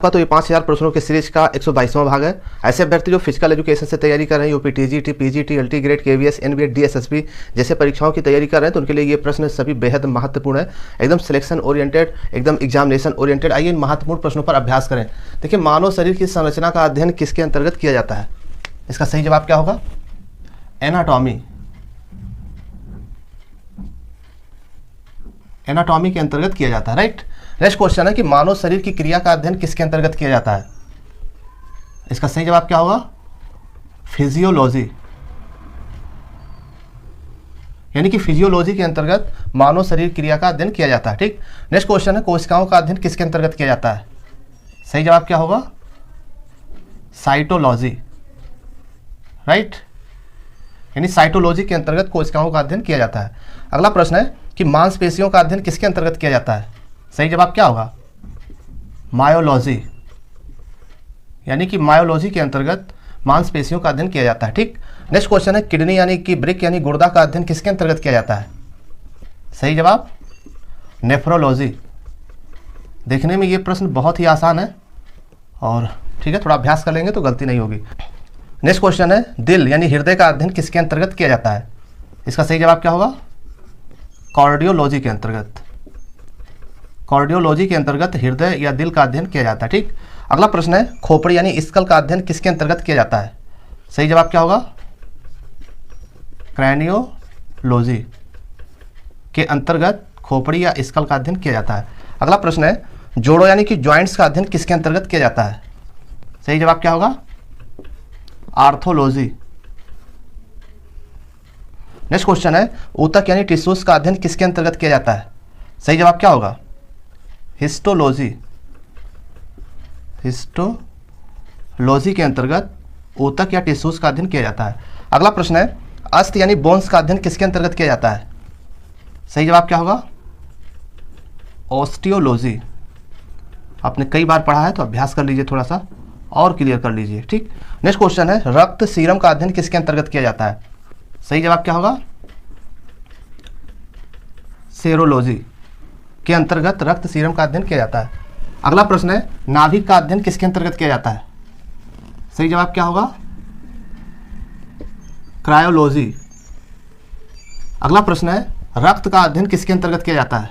का तो ये 5000 प्रश्नों के सीरीज का 122वां भाग है। ऐसे अभ्यर्थी जो फिजिकल एजुकेशन से तैयारी कर रहे हैं, UP TGT, PGT, LT grade, KVS, एनबीएड, डीएसएसबी जैसे परीक्षाओं की तैयारी कर रहे हैं, तो उनके लिए ये प्रश्न सभी बेहद महत्वपूर्ण है। एकदम सिलेक्शन ओरिएंटेड, एकदम एग्जामिनेशन ओरिएंटेड। आइए इन महत्वपूर्ण प्रश्नों पर अभ्यास करें। देखिए, मानव शरीर की संरचना का अध्ययन किसके अंतर्गत किया जाता है? इसका सही जवाब क्या होगा? एनाटॉमी। एनाटॉमी के अंतर्गत किया जाता है, राइट। नेक्स्ट क्वेश्चन है कि मानव शरीर की क्रिया का अध्ययन किसके अंतर्गत किया जाता है? इसका सही जवाब क्या होगा? फिजियोलॉजी। यानी कि फिजियोलॉजी के अंतर्गत मानव शरीर क्रिया का अध्ययन किया जाता है, ठीक। नेक्स्ट क्वेश्चन है कोशिकाओं का अध्ययन किसके अंतर्गत किया जाता है? सही जवाब क्या होगा? Cytology, right. यानी साइटोलॉजी के अंतर्गत कोशिकाओं का अध्ययन किया जाता है। अगला प्रश्न है कि मांसपेशियों का अध्ययन किसके अंतर्गत किया जाता है? सही जवाब क्या होगा? मायोलॉजी। यानी कि मायोलॉजी के अंतर्गत मांसपेशियों का अध्ययन किया जाता है, ठीक। नेक्स्ट क्वेश्चन है किडनी यानी कि ब्रिक यानी गुर्दा का अध्ययन किसके अंतर्गत किया जाता है? सही जवाब नेफ्रोलॉजी। देखने में ये प्रश्न बहुत ही आसान है और ठीक है, थोड़ा अभ्यास कर लेंगे तो गलती नहीं होगी। नेक्स्ट क्वेश्चन है दिल यानी हृदय का अध्ययन किसके अंतर्गत किया जाता है? इसका सही जवाब क्या होगा? कार्डियोलॉजी के अंतर्गत। कार्डियोलॉजी के अंतर्गत हृदय या दिल का अध्ययन किया जाता है, ठीक। अगला प्रश्न है खोपड़ी यानी स्कल का अध्ययन किसके अंतर्गत किया जाता है? सही जवाब क्या होगा? क्रैनियोलॉजी के अंतर्गत खोपड़ी या स्कल का अध्ययन किया जाता है। अगला प्रश्न है जोड़ों यानी कि जॉइंट्स का अध्ययन किसके अंतर्गत किया जाता है? सही जवाब क्या होगा? आर्थोलॉजी। नेक्स्ट क्वेश्चन है ऊतक यानी टिश्यूज का अध्ययन किसके अंतर्गत किया जाता है? सही जवाब क्या होगा? हिस्टोलॉजी। हिस्टोलॉजी के अंतर्गत ऊतक या टिश्यूज का अध्ययन किया जाता है। अगला प्रश्न है अस्थि यानी बोन्स का अध्ययन किसके अंतर्गत किया जाता है? सही जवाब क्या होगा? ऑस्टियोलॉजी। आपने कई बार पढ़ा है तो अभ्यास कर लीजिए, थोड़ा सा और क्लियर कर लीजिए, ठीक। नेक्स्ट क्वेश्चन है रक्त सीरम का अध्ययन किसके अंतर्गत किया जाता है? सही जवाब क्या होगा? सेरोलॉजी के अंतर्गत रक्त सीरम का अध्ययन किया जाता है। अगला प्रश्न है नाभिक का अध्ययन किसके अंतर्गत किया जाता है? सही जवाब क्या होगा? क्रायोलॉजी। अगला प्रश्न है रक्त का अध्ययन किसके अंतर्गत किया जाता है?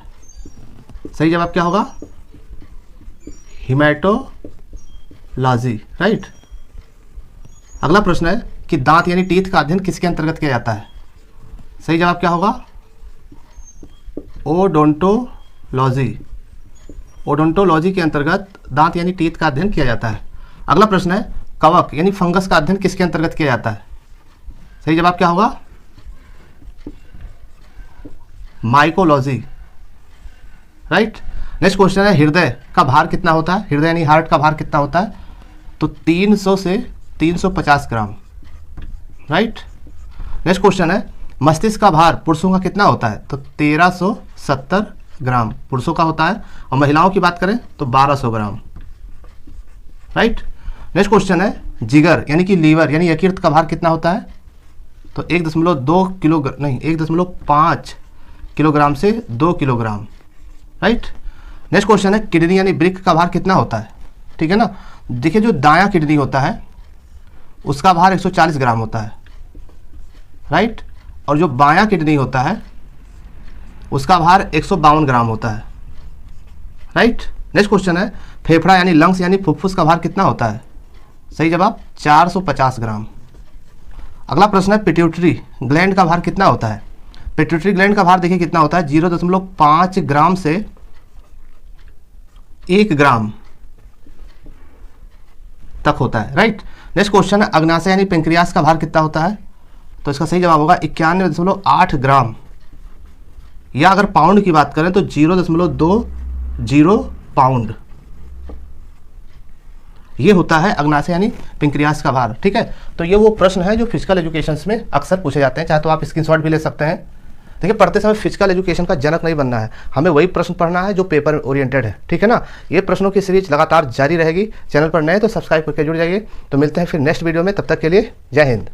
सही जवाब क्या होगा? Haematology, right. अगला प्रश्न है कि दांत यानी टीथ का अध्ययन किसके अंतर्गत किया जाता है? सही जवाब क्या होगा? ओडोंटोलॉजी। ओडोंटोलॉजी के अंतर्गत दांत यानी टीथ का अध्ययन किया जाता है। अगला प्रश्न है कवक यानी फंगस का अध्ययन किसके अंतर्गत किया जाता है? सही जवाब क्या होगा? Mycology, right. नेक्स्ट क्वेश्चन है हृदय का भार कितना होता है? हृदय यानी हार्ट का भार कितना होता है? तो 300 से 350 ग्राम, राइट। नेक्स्ट क्वेश्चन है मस्तिष्क का भार पुरुषों का कितना होता है? तो 1370 ग्राम पुरुषों का होता है और महिलाओं की बात करें तो 1200 ग्राम, राइट। नेक्स्ट क्वेश्चन है जिगर यानी कि लीवर यानी यकृत का भार कितना होता है? तो 1.2 किलोग्राम नहीं 1.5 किलोग्राम से 2 किलोग्राम, राइट। नेक्स्ट क्वेश्चन है किडनी यानी ब्रिक का भार कितना होता है? ठीक है ना। देखिए जो दायां किडनी होता है उसका भार 140 ग्राम होता है, राइट। और जो बायां किडनी होता है उसका भार 152 ग्राम होता है, राइट। नेक्स्ट क्वेश्चन है फेफड़ा यानी लंग्स यानी फुफ्फुस का भार कितना होता है? सही जवाब 450 ग्राम। अगला प्रश्न है पिट्यूटरी ग्लैंड का भार कितना होता है? पिट्यूटरी ग्लैंड का भार देखिए कितना होता है? 0.5 ग्राम से 1 ग्राम तक होता है, राइट। नेक्स्ट क्वेश्चन है अग्नाशय यानी पेंक्रियास का भार कितना होता है? तो इसका सही जवाब होगा 91.8 ग्राम, या अगर पाउंड की बात करें तो 0.20 पाउंड ये होता है अग्नाशय यानी पेंक्रियास का भार, ठीक है। तो ये वो प्रश्न है जो फिजिकल एजुकेशन में अक्सर पूछे जाते हैं, चाहे तो आप स्क्रीनशॉट भी ले सकते हैं। देखिए पढ़ते समय फिजिकल एजुकेशन का जनक नहीं बनना है, हमें वही प्रश्न पढ़ना है जो पेपर ओरिएंटेड है, ठीक है ना। ये प्रश्नों की सीरीज लगातार जारी रहेगी। चैनल पर नए तो सब्सक्राइब करके जुड़ जाइए। तो मिलते हैं फिर नेक्स्ट वीडियो में, तब तक के लिए जय हिंद।